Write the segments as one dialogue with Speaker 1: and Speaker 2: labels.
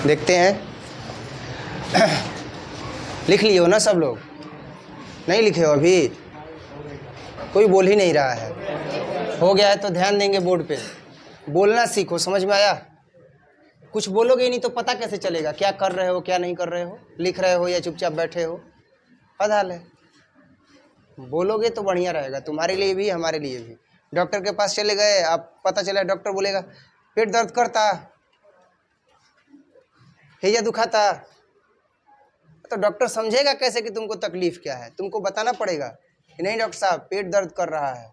Speaker 1: देखते हैं। लिख लिए हो ना सब लोग? नहीं लिखे हो अभी? कोई बोल ही नहीं रहा है। हो गया है तो ध्यान देंगे बोर्ड पे। बोलना सीखो, समझ में आया? कुछ बोलोगे ही नहीं तो पता कैसे चलेगा क्या कर रहे हो क्या नहीं कर रहे हो, लिख रहे हो या चुपचाप बैठे हो? पता है, बोलोगे तो बढ़िया रहेगा, तुम्हारे लिए भी हमारे लिए भी। डॉक्टर के पास चले गए, आप पता चला डॉक्टर बोलेगा पेट दर्द करता, हैया दुखाता, तो डॉक्टर समझेगा कैसे कि तुमको तकलीफ क्या है? तुमको बताना पड़ेगा कि नहीं डॉक्टर साहब पेट दर्द कर रहा है,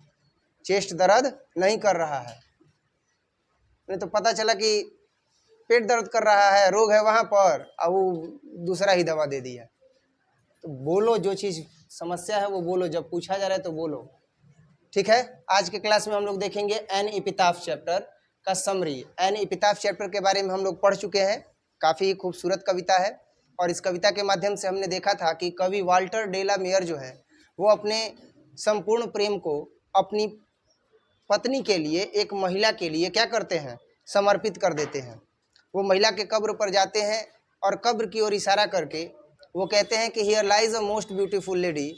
Speaker 1: चेस्ट दर्द नहीं कर रहा है। नहीं तो पता चला कि पेट दर्द कर रहा है, रोग है वहाँ पर, और वो दूसरा ही दवा दे दिया। तो बोलो, जो चीज़ समस्या है वो बोलो, जब पूछा जा रहा है तो बोलो, ठीक है। आज के क्लास में हम लोग देखेंगे एन एपिताफ चैप्टर का समरी। एन एपिताफ चैप्टर के बारे में हम लोग पढ़ चुके हैं, काफ़ी खूबसूरत कविता है, और इस कविता के माध्यम से हमने देखा था कि कवि वाल्टर डे ला मेयर जो है वो अपने संपूर्ण प्रेम को अपनी पत्नी के लिए, एक महिला के लिए क्या करते हैं, समर्पित कर देते हैं। वो महिला के कब्र पर जाते हैं और कब्र की ओर इशारा करके वो कहते हैं कि here lies a most beautiful lady,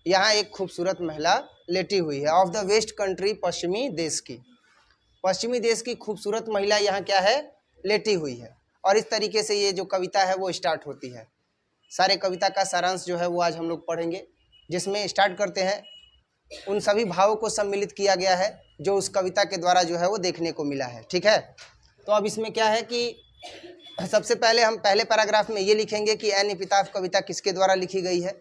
Speaker 1: यहाँ एक खूबसूरत महिला लेटी हुई है, ऑफ द वेस्ट कंट्री, पश्चिमी देश की, पश्चिमी देश की खूबसूरत महिला यहाँ क्या है, लेटी हुई है। और इस तरीके से ये जो कविता है वो स्टार्ट होती है। सारे कविता का सारांश जो है वो आज हम लोग पढ़ेंगे, जिसमें स्टार्ट करते हैं उन सभी भावों को सम्मिलित किया गया है जो उस कविता के द्वारा जो है वो देखने को मिला है, ठीक है। तो अब इसमें क्या है कि सबसे पहले हम पहले पैराग्राफ में ये लिखेंगे कि एन एपिताफ कविता किसके द्वारा लिखी गई है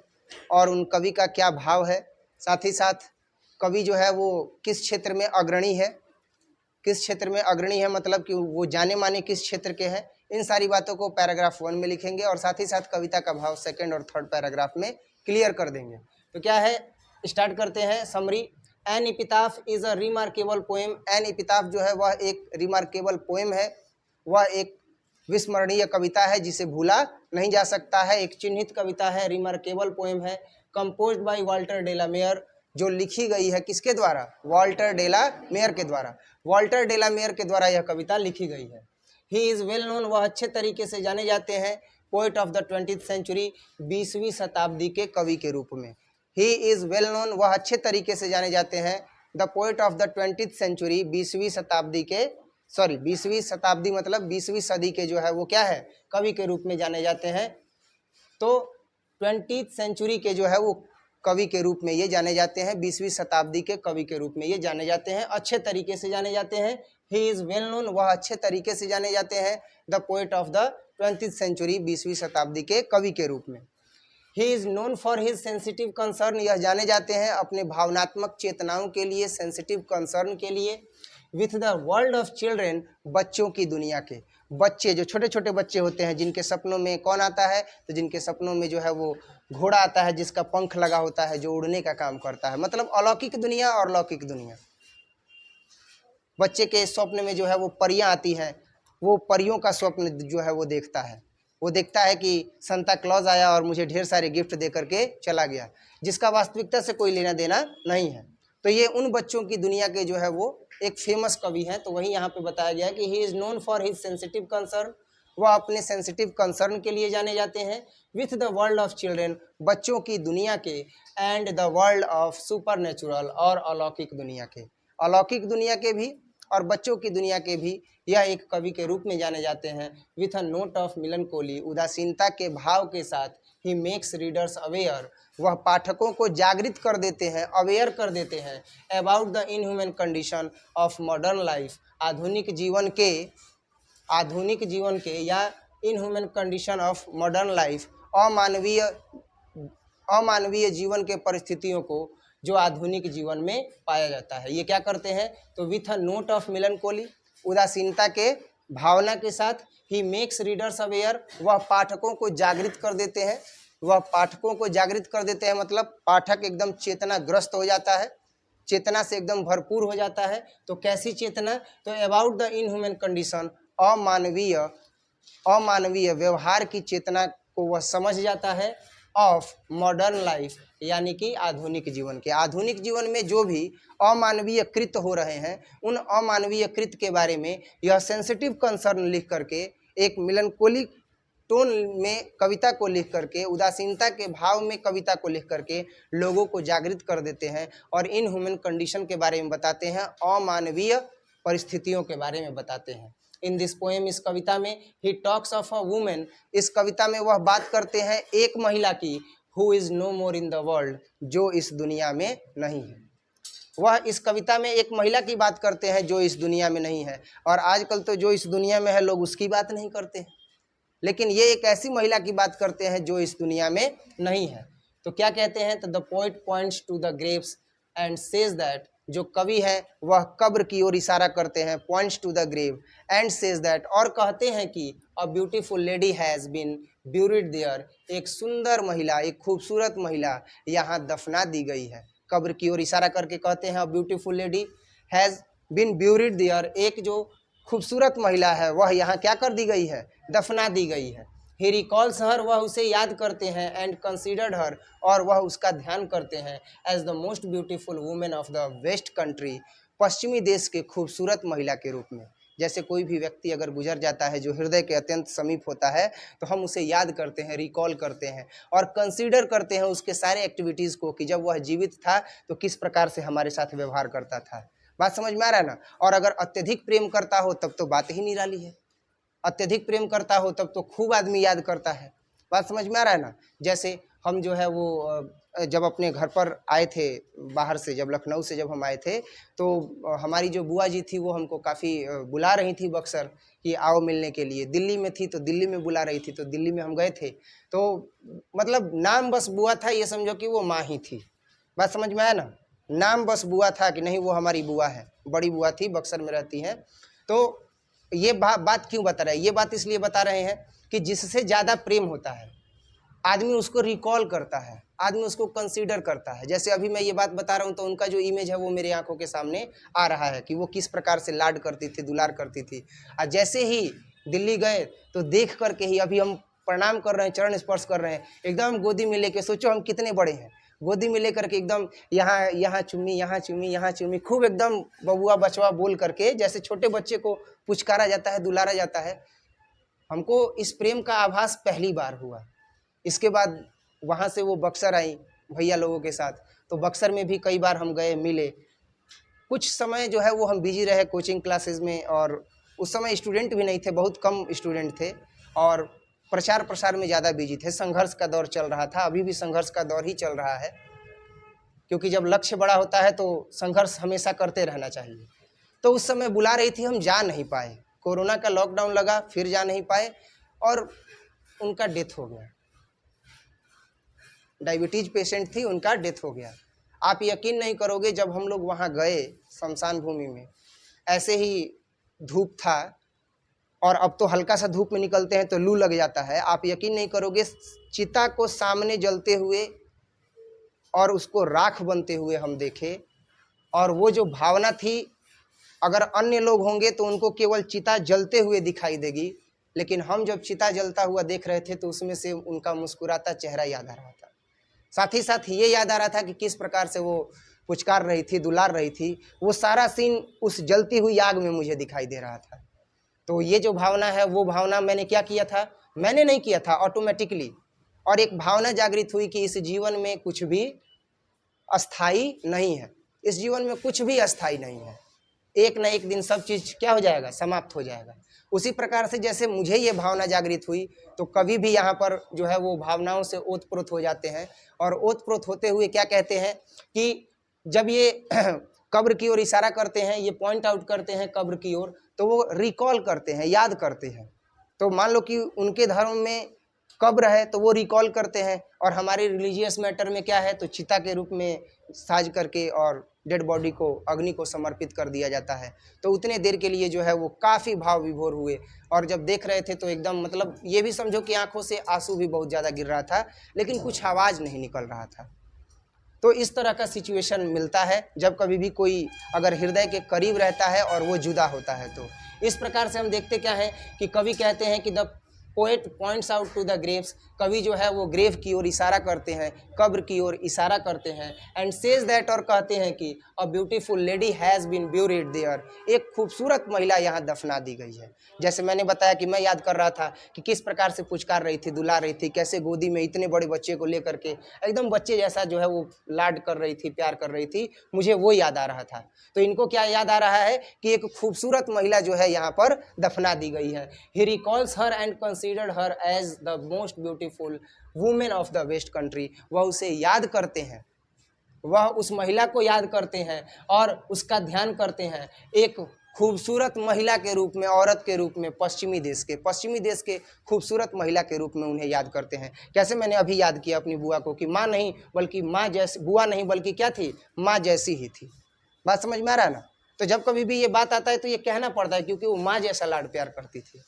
Speaker 1: और उन कवि का क्या भाव है, साथ ही साथ कवि जो है वो किस क्षेत्र में अग्रणी है, किस क्षेत्र में अग्रणी है मतलब कि वो जाने माने किस क्षेत्र के हैं। इन सारी बातों को पैराग्राफ 1 में लिखेंगे और साथ ही साथ कविता का भाव सेकंड और थर्ड पैराग्राफ में क्लियर कर देंगे। तो क्या है, स्टार्ट करते हैं summary. An epitaph is a remarkable poem. An epitaph जो है वह एक रिमार्केबल पोएम है, वह एक विस्मरणीय कविता है जिसे भूला नहीं जा सकता है, एक चिन्हित कविता है, रिमार्केबल पोएम है, composed by Walter de la Mare, जो लिखी गई है किसके द्वारा, वाल्टर डे ला मेयर के द्वारा। वाल्टर डे ला मेयर के द्वारा यह कविता लिखी गई है। ही इज़ वेल नोन, वह अच्छे तरीके से जाने जाते हैं, poet of the 20th century, 20वीं शताब्दी के कवि के रूप में। ही इज़ वेल नोन, वह अच्छे तरीके से जाने जाते हैं, the poet of the 20th century, 20वीं शताब्दी के, 20वीं शताब्दी मतलब 20वीं सदी के जो है वो क्या है, कवि के रूप में जाने जाते हैं। तो 20th सेंचुरी के जो है वो कवि के रूप में ये जाने जाते हैं, 20वीं शताब्दी के कवि के रूप में ये जाने जाते हैं, अच्छे तरीके से जाने जाते हैं। ही इज़ वेल नोन, वह अच्छे तरीके से जाने जाते हैं, the poet of the 20th century, 20वीं शताब्दी के कवि के रूप में। He is known for his sensitive concern, यह जाने जाते हैं अपने भावनात्मक चेतनाओं के लिए, सेंसिटिव कंसर्न के लिए, with the world of children, बच्चों की दुनिया के। बच्चे जो छोटे छोटे बच्चे होते हैं जिनके सपनों में कौन आता है, तो जिनके सपनों में जो है वो घोड़ा आता है जिसका पंख लगा होता है, जो उड़ने का काम करता है, मतलब अलौकिक दुनिया और लौकिक दुनिया। बच्चे के स्वप्न में जो है वो परियां आती हैं, वो परियों का स्वप्न जो है वो देखता है, वो देखता है कि सांता क्लॉज आया और मुझे ढेर सारे गिफ्ट दे करके चला गया, जिसका वास्तविकता से कोई लेना देना नहीं है। तो ये उन बच्चों की दुनिया के जो है वो एक फेमस कवि हैं। तो वही यहाँ पे बताया गया है कि ही is known for his sensitive concern, वह अपने सेंसिटिव कंसर्न के लिए जाने जाते हैं, with the world of children, बच्चों की दुनिया के, and the world of super natural, और अलौकिक दुनिया के, अलौकिक दुनिया के भी और बच्चों की दुनिया के भी यह एक कवि के रूप में जाने जाते हैं। विथ अ नोट ऑफ मिलनकोली, उदासीनता के भाव के साथ, ही मेक्स रीडर्स अवेयर, वह पाठकों को जागृत कर देते हैं, अवेयर कर देते हैं, about the inhuman condition of modern life, आधुनिक जीवन के या inhuman condition of modern life, अमानवीय जीवन के परिस्थितियों को जो आधुनिक जीवन में पाया जाता है। ये क्या करते हैं, तो विथ अ नोट ऑफ मिलनकोली, उदासीनता के भावना के साथ, ही मेक्स रीडर्स अवेयर, वह पाठकों को जागृत कर देते हैं, वह पाठकों को जागृत कर देते हैं मतलब पाठक एकदम चेतनाग्रस्त हो जाता है, चेतना से एकदम भरपूर हो जाता है। तो कैसी चेतना, तो अबाउट द इनह्यूमन कंडीशन, अमानवीय व्यवहार की चेतना को वह समझ जाता है, ऑफ मॉडर्न लाइफ, यानी कि आधुनिक जीवन के, आधुनिक जीवन में जो भी अमानवीय कृत्य हो रहे हैं उन अमानवीय कृत्य के बारे में यह सेंसिटिव कंसर्न लिख करके एक मिलनकोलिक टोन में कविता को लिख करके, उदासीनता के भाव में कविता को लिख करके लोगों को जागृत कर देते हैं और इन ह्यूमन कंडीशन के बारे में बताते हैं, अमानवीय परिस्थितियों के बारे में बताते हैं। इन दिस पोएम, इस कविता में, he talks of a women, इस कविता में वह बात करते हैं एक महिला की, who is no more in the world, जो इस दुनिया में नहीं है। वह इस कविता में एक महिला की बात करते हैं जो इस दुनिया में नहीं है। और आजकल तो जो इस दुनिया में है लोग उसकी बात नहीं करते हैं, लेकिन ये एक ऐसी महिला की बात करते हैं जो इस दुनिया में नहीं है। तो क्या कहते हैं, तो the poet points to the graves and says that, जो कवि है वह कब्र की ओर इशारा करते हैं, points to the grave and says that, और कहते हैं कि a beautiful lady has been buried there, एक सुंदर महिला, एक खूबसूरत महिला यहाँ दफना दी गई है। कब्र की ओर इशारा करके कहते हैं a beautiful lady has been buried there, एक जो खूबसूरत महिला है वह यहाँ क्या कर दी गई है, दफना दी गई है। ही रिकॉल्स हर, वह उसे याद करते हैं, एंड कंसीडर्ड हर, और वह उसका ध्यान करते हैं, as the most beautiful women of the west country, पश्चिमी देश के खूबसूरत महिला के रूप में। जैसे कोई भी व्यक्ति अगर गुजर जाता है जो हृदय के अत्यंत समीप होता है तो हम उसे याद करते हैं, रिकॉल करते हैं और कंसीडर करते हैं उसके सारे एक्टिविटीज़ को कि जब वह जीवित था तो किस प्रकार से हमारे साथ व्यवहार करता था। बात समझ में आ रहा है ना। और अगर अत्यधिक प्रेम करता हो तब तो बात ही निराली है, अत्यधिक प्रेम करता हो तब तो खूब आदमी याद करता है। बात समझ में आ रहा है ना। जैसे हम जो है वो जब अपने घर पर आए थे बाहर से, जब लखनऊ से जब हम आए थे तो हमारी जो बुआ जी थी वो हमको काफ़ी बुला रही थी बक्सर कि आओ मिलने के लिए। दिल्ली में थी तो दिल्ली में बुला रही थी, तो दिल्ली में हम गए थे। तो मतलब नाम बस बुआ था, ये समझो कि वो माँ ही थी। बात समझ में आया ना। नाम बस बुआ था कि नहीं वो हमारी बुआ है, बड़ी बुआ थी, बक्सर में रहती हैं। तो ये बात क्यों बता रहे हैं, ये बात इसलिए बता रहे हैं कि जिससे ज़्यादा प्रेम होता है आदमी उसको रिकॉल करता है, आदमी उसको कंसीडर करता है। जैसे अभी मैं ये बात बता रहा हूँ तो उनका जो इमेज है वो मेरे आंखों के सामने आ रहा है कि वो किस प्रकार से लाड करती थी, दुलार करती थी। और जैसे ही दिल्ली गए तो देख करके ही, अभी हम प्रणाम कर रहे हैं, चरण स्पर्श कर रहे हैं, एकदम गोदी में लेके, सोचो हम कितने बड़े हैं, गोदी में लेकर के एकदम यहाँ चुम्मी, यहाँ चुम्मी, यहाँ चुम्मी, खूब एकदम बबुआ बचवा बोल करके, जैसे छोटे बच्चे को पुचकारा जाता है, दुलारा जाता है। हमको इस प्रेम का आभास पहली बार हुआ। इसके बाद वहाँ से वो बक्सर आई भैया लोगों के साथ, तो बक्सर में भी कई बार हम गए, मिले। कुछ समय जो है वो हम बिजी रहे कोचिंग क्लासेस में, और उस समय स्टूडेंट भी नहीं थे, बहुत कम स्टूडेंट थे और प्रचार प्रसार में ज़्यादा बिजी थे। संघर्ष का दौर चल रहा था, अभी भी संघर्ष का दौर ही चल रहा है, क्योंकि जब लक्ष्य बड़ा होता है तो संघर्ष हमेशा करते रहना चाहिए। तो उस समय बुला रही थी, हम जा नहीं पाए, कोरोना का लॉकडाउन लगा, फिर जा नहीं पाए और उनका डेथ हो गया। डायबिटीज पेशेंट थी, उनका डेथ हो गया। आप यकीन नहीं करोगे, जब हम लोग वहाँ गए शमशान भूमि में, ऐसे ही धूप था और अब तो हल्का सा धूप में निकलते हैं तो लू लग जाता है। आप यकीन नहीं करोगे, चिता को सामने जलते हुए और उसको राख बनते हुए हम देखे, और वो जो भावना थी, अगर अन्य लोग होंगे तो उनको केवल चिता जलते हुए दिखाई देगी, लेकिन हम जब चिता जलता हुआ देख रहे थे तो उसमें से उनका मुस्कुराता चेहरा याद आ रहा था। साथ ही साथ ये याद आ रहा था कि किस प्रकार से वो पुचकार रही थी, दुलार रही थी। वो सारा सीन उस जलती हुई आग में मुझे दिखाई दे रहा था। तो ये जो भावना है, वो भावना मैंने क्या किया था, मैंने नहीं किया था, ऑटोमेटिकली। और एक भावना जागृत हुई कि इस जीवन में कुछ भी अस्थाई नहीं है, इस जीवन में कुछ भी अस्थाई नहीं है, एक न एक दिन सब चीज़ क्या हो जाएगा, समाप्त हो जाएगा। उसी प्रकार से जैसे मुझे ये भावना जागृत हुई, तो कभी भी यहाँ पर जो है वो भावनाओं से ओतप्रोत हो जाते हैं, और ओतप्रोत होते हुए क्या कहते हैं कि जब ये कब्र की ओर इशारा करते हैं, ये पॉइंट आउट करते हैं कब्र की ओर, तो वो रिकॉल करते हैं, याद करते हैं। तो मान लो कि उनके धर्म में कब्र है तो वो रिकॉल करते हैं, और हमारे रिलीजियस मैटर में क्या है, तो चिता के रूप में साज करके और डेड बॉडी को, अग्नि को समर्पित कर दिया जाता है। तो उतने देर के लिए जो है वो काफ़ी भाव विभोर हुए, और जब देख रहे थे तो एकदम मतलब ये भी समझो कि आंखों से आंसू भी बहुत ज़्यादा गिर रहा था, लेकिन कुछ आवाज़ नहीं निकल रहा था। तो इस तरह का सिचुएशन मिलता है जब कभी भी कोई अगर हृदय के करीब रहता है और वो जुदा होता है। तो इस प्रकार से हम देखते क्या है कि कवि कहते हैं कि the poet points out to the graves, कवि जो है वो ग्रेव की ओर इशारा करते हैं, कब्र की ओर इशारा करते हैं। एंड सेज दैट, और कहते हैं कि a beautiful lady has been buried there, एक खूबसूरत महिला यहाँ दफना दी गई है। जैसे मैंने बताया कि मैं याद कर रहा था कि किस प्रकार से पुचकार रही थी, दुला रही थी, कैसे गोदी में इतने बड़े बच्चे को लेकर के एकदम बच्चे जैसा जो है वो लाड कर रही थी, प्यार कर रही थी, मुझे वो याद आ रहा था। तो इनको क्या याद आ रहा है कि एक खूबसूरत महिला जो है यहाँ पर दफना दी गई है। He recalls her and considered her as the most beautiful women of the west country, वह उसे याद करते हैं, वह उस महिला को याद करते हैं और उसका ध्यान करते हैं एक खूबसूरत महिला के रूप में, औरत के रूप में, पश्चिमी देश के खूबसूरत महिला के रूप में उन्हें याद करते हैं। कैसे मैंने अभी याद किया अपनी बुआ को कि माँ नहीं बल्कि माँ जैसी, बुआ नहीं बल्कि क्या थी, माँ जैसी ही थी। बात समझ में आ रहा है ना? तो जब कभी भी ये बात आता है तो ये कहना पड़ता है क्योंकि वो माँ जैसा लाड प्यार करती थी।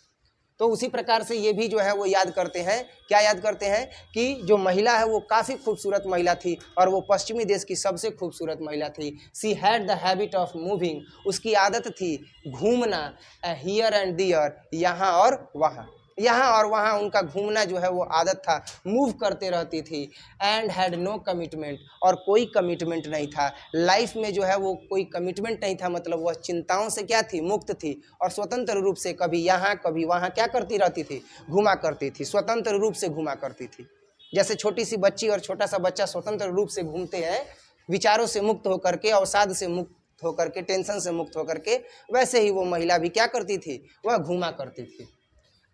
Speaker 1: तो उसी प्रकार से ये भी जो है वो याद करते हैं, क्या याद करते हैं कि जो महिला है वो काफ़ी खूबसूरत महिला थी और वो पश्चिमी देश की सबसे खूबसूरत महिला थी। She had the habit of moving, उसकी आदत थी घूमना, हियर एंड दियर, यहाँ और वहाँ, यहाँ और वहाँ उनका घूमना जो है वो आदत था, मूव करते रहती थी। एंड हैड नो कमिटमेंट, और कोई कमिटमेंट नहीं था लाइफ में, जो है वो कोई कमिटमेंट नहीं था, मतलब वह चिंताओं से क्या थी, मुक्त थी और स्वतंत्र रूप से कभी यहाँ कभी वहाँ क्या करती रहती थी, घुमा करती थी, स्वतंत्र रूप से घुमा करती थी। जैसे छोटी सी बच्ची और छोटा सा बच्चा स्वतंत्र रूप से घूमते हैं, विचारों से मुक्त होकर के, अवसाद से मुक्त होकर के, टेंशन से मुक्त होकर के, वैसे ही वो महिला भी क्या करती थी, वह घूमा करती थी।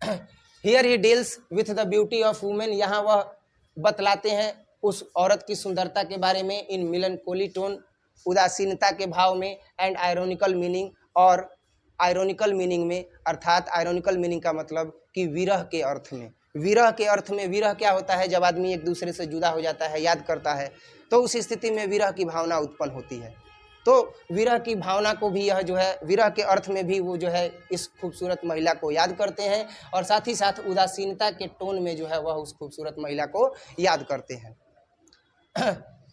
Speaker 1: Here he deals with the beauty of women, यहाँ वह बतलाते हैं उस औरत की सुंदरता के बारे में, इन मिलनकोली टोन, उदासीनता के भाव में, एंड आयरोनिकल मीनिंग, और आयरोनिकल मीनिंग में, अर्थात आयरोनिकल मीनिंग का मतलब कि विरह के अर्थ में। विरह के अर्थ में, विरह क्या होता है, जब आदमी एक दूसरे से जुदा हो जाता है, याद करता है, तो उस स्थिति में विरह की भावना उत्पन्न होती है। तो विरह की भावना को भी यह जो है, विरह के अर्थ में भी वो जो है इस खूबसूरत महिला को याद करते हैं, और साथ ही साथ उदासीनता के टोन में जो है वह उस खूबसूरत महिला को याद करते हैं।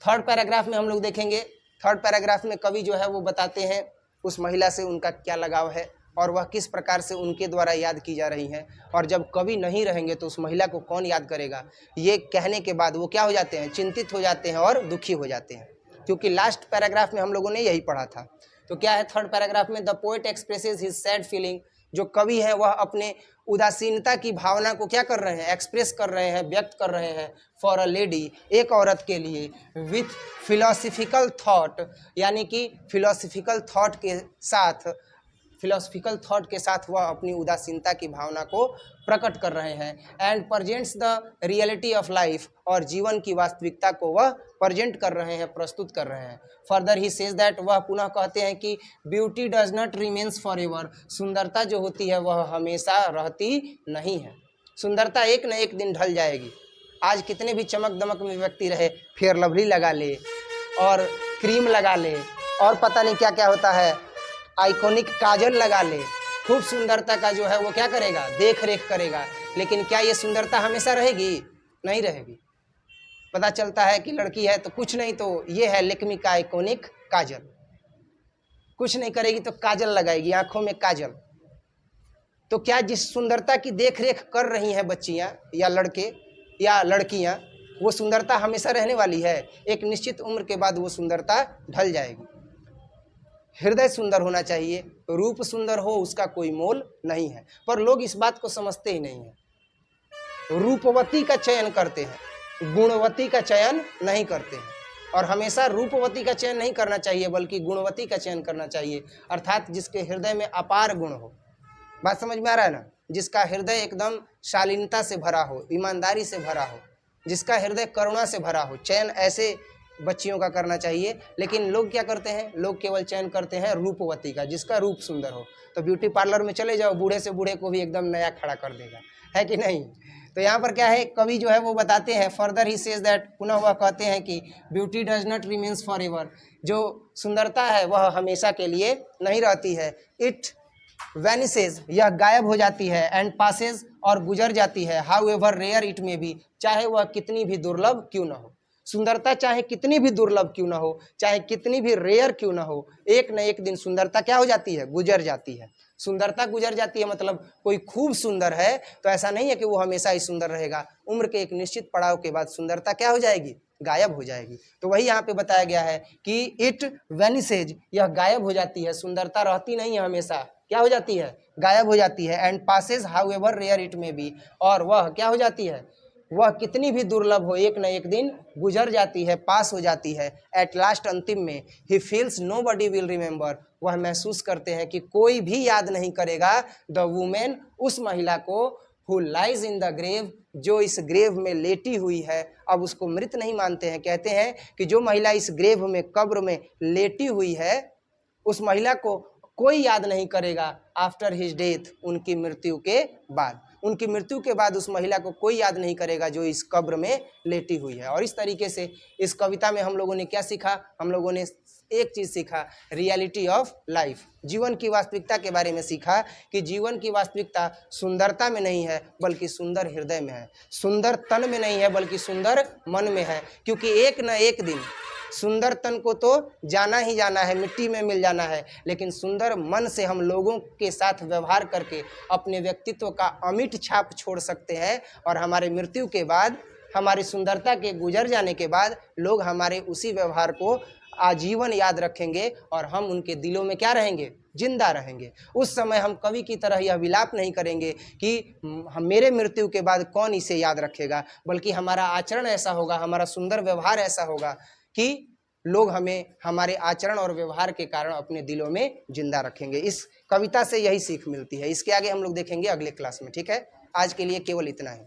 Speaker 1: थर्ड पैराग्राफ में हम लोग देखेंगे, थर्ड पैराग्राफ में कवि जो है वो बताते हैं उस महिला से उनका क्या लगाव है और वह किस प्रकार से उनके द्वारा याद की जा रही हैं, और जब कवि नहीं रहेंगे तो उस महिला को कौन याद करेगा। ये कहने के बाद वो क्या हो जाते हैं, चिंतित हो जाते हैं और दुखी हो जाते हैं, क्योंकि लास्ट पैराग्राफ में हम लोगों ने यही पढ़ा था। तो क्या है थर्ड पैराग्राफ में, the poet expresses his sad feeling, जो कवि है वह अपने उदासीनता की भावना को क्या कर रहे हैं, एक्सप्रेस कर रहे हैं, व्यक्त कर रहे हैं, फॉर अ लेडी, एक औरत के लिए, विथ फिलोसफिकल थॉट, यानी कि फिलोसफिकल थॉट के साथ वह अपनी उदासीनता की भावना को प्रकट कर रहे हैं। And presents the reality of life, और जीवन की वास्तविकता को वह प्रजेंट कर रहे हैं, प्रस्तुत कर रहे हैं। फर्दर ही सेज दैट, वह पुनः कहते हैं कि beauty does not remains for ever, सुंदरता जो होती है वह हमेशा रहती नहीं है। सुंदरता एक न एक दिन ढल जाएगी। आज कितने भी चमक दमक में व्यक्ति रहे, फेयर लवली लगा ले और क्रीम लगा ले और पता नहीं क्या क्या होता है, आइकॉनिक काजल लगा ले, खूब सुंदरता का जो है वो क्या करेगा, देख रेख करेगा, लेकिन क्या ये सुंदरता हमेशा रहेगी? नहीं रहेगी। पता चलता है कि लड़की है तो कुछ नहीं तो ये है लेक्मी का आइकॉनिक काजल, कुछ नहीं करेगी तो काजल लगाएगी, आंखों में काजल। तो क्या जिस सुंदरता की देख रेख कर रही हैं बच्चियां या लड़के या लड़कियां, वो सुंदरता हमेशा रहने वाली है? एक निश्चित उम्र के बाद वो सुंदरता ढल जाएगी। हृदय सुंदर होना चाहिए, रूप सुंदर हो उसका कोई मोल नहीं है, पर लोग इस बात को समझते ही नहीं है। रूपवती का चयन करते हैं, गुणवती का चयन नहीं करते हैं, और हमेशा रूपवती का चयन नहीं करना चाहिए बल्कि गुणवती का चयन करना चाहिए, अर्थात जिसके हृदय में अपार गुण हो। बात समझ में आ रहा है ना? जिसका हृदय एकदम शालीनता से भरा हो, ईमानदारी से भरा हो, जिसका हृदय करुणा से भरा हो, चयन ऐसे बच्चियों का करना चाहिए। लेकिन लोग क्या करते हैं, लोग केवल चयन करते हैं रूपवती का, जिसका रूप सुंदर हो। तो ब्यूटी पार्लर में चले जाओ, बूढ़े से बूढ़े को भी एकदम नया खड़ा कर देगा, है कि नहीं? तो यहाँ पर क्या है, कवि जो है वो बताते हैं, फर्दर ही सेज दैट, पुनः वह कहते हैं कि beauty does not remains for ever, जो सुंदरता है वह हमेशा के लिए नहीं रहती है। इट वैनिसेज, यह गायब हो जाती है, एंड पासेज, और गुजर जाती है, how ever rare it may B, चाहे वह कितनी भी दुर्लभ क्यों न हो। सुंदरता चाहे कितनी भी दुर्लभ क्यों ना हो, चाहे कितनी भी रेयर क्यों ना हो, एक न एक दिन सुंदरता क्या हो जाती है, गुजर जाती है। सुंदरता गुजर जाती है मतलब कोई खूब सुंदर है तो ऐसा नहीं है कि वो हमेशा ही सुंदर रहेगा। उम्र के एक निश्चित पड़ाव के बाद सुंदरता क्या हो जाएगी, गायब हो जाएगी। तो वही यहाँ पे बताया गया है कि इट वेनिसेज, यह गायब हो जाती है, सुंदरता रहती नहीं है हमेशा, क्या हो जाती है, गायब हो जाती है। And passes however rare it may be, और वह क्या हो जाती है, वह कितनी भी दुर्लभ हो एक न एक दिन गुजर जाती है, पास हो जाती है। एट लास्ट, अंतिम में, he feels nobody will remember, वह महसूस करते हैं कि कोई भी याद नहीं करेगा, द वुमेन, उस महिला को, who lies in the grave, जो इस ग्रेव में लेटी हुई है। अब उसको मृत नहीं मानते हैं, कहते हैं कि जो महिला इस ग्रेव में, कब्र में लेटी हुई है, उस महिला को कोई याद नहीं करेगा आफ्टर हिज डेथ, उनकी मृत्यु के बाद। उनकी मृत्यु के बाद उस महिला को कोई याद नहीं करेगा जो इस कब्र में लेटी हुई है। और इस तरीके से इस कविता में हम लोगों ने क्या सीखा, हम लोगों ने एक चीज़ सीखा, रियलिटी ऑफ लाइफ, जीवन की वास्तविकता के बारे में सीखा कि जीवन की वास्तविकता सुंदरता में नहीं है बल्कि सुंदर हृदय में है, सुंदर तन में नहीं है बल्कि सुंदर मन में है। क्योंकि एक न एक दिन सुंदर तन को तो जाना ही जाना है, मिट्टी में मिल जाना है, लेकिन सुंदर मन से हम लोगों के साथ व्यवहार करके अपने व्यक्तित्व का अमिट छाप छोड़ सकते हैं। और हमारे मृत्यु के बाद, हमारी सुंदरता के गुजर जाने के बाद लोग हमारे उसी व्यवहार को आजीवन याद रखेंगे और हम उनके दिलों में क्या रहेंगे, जिंदा रहेंगे। उस समय हम कवि की तरह यह विलाप नहीं करेंगे कि मेरे मृत्यु के बाद कौन इसे याद रखेगा, बल्कि हमारा आचरण ऐसा होगा, हमारा सुंदर व्यवहार ऐसा होगा कि लोग हमें हमारे आचरण और व्यवहार के कारण अपने दिलों में जिंदा रखेंगे। इस कविता से यही सीख मिलती है। इसके आगे हम लोग देखेंगे अगले क्लास में, ठीक है। आज के लिए केवल इतना है।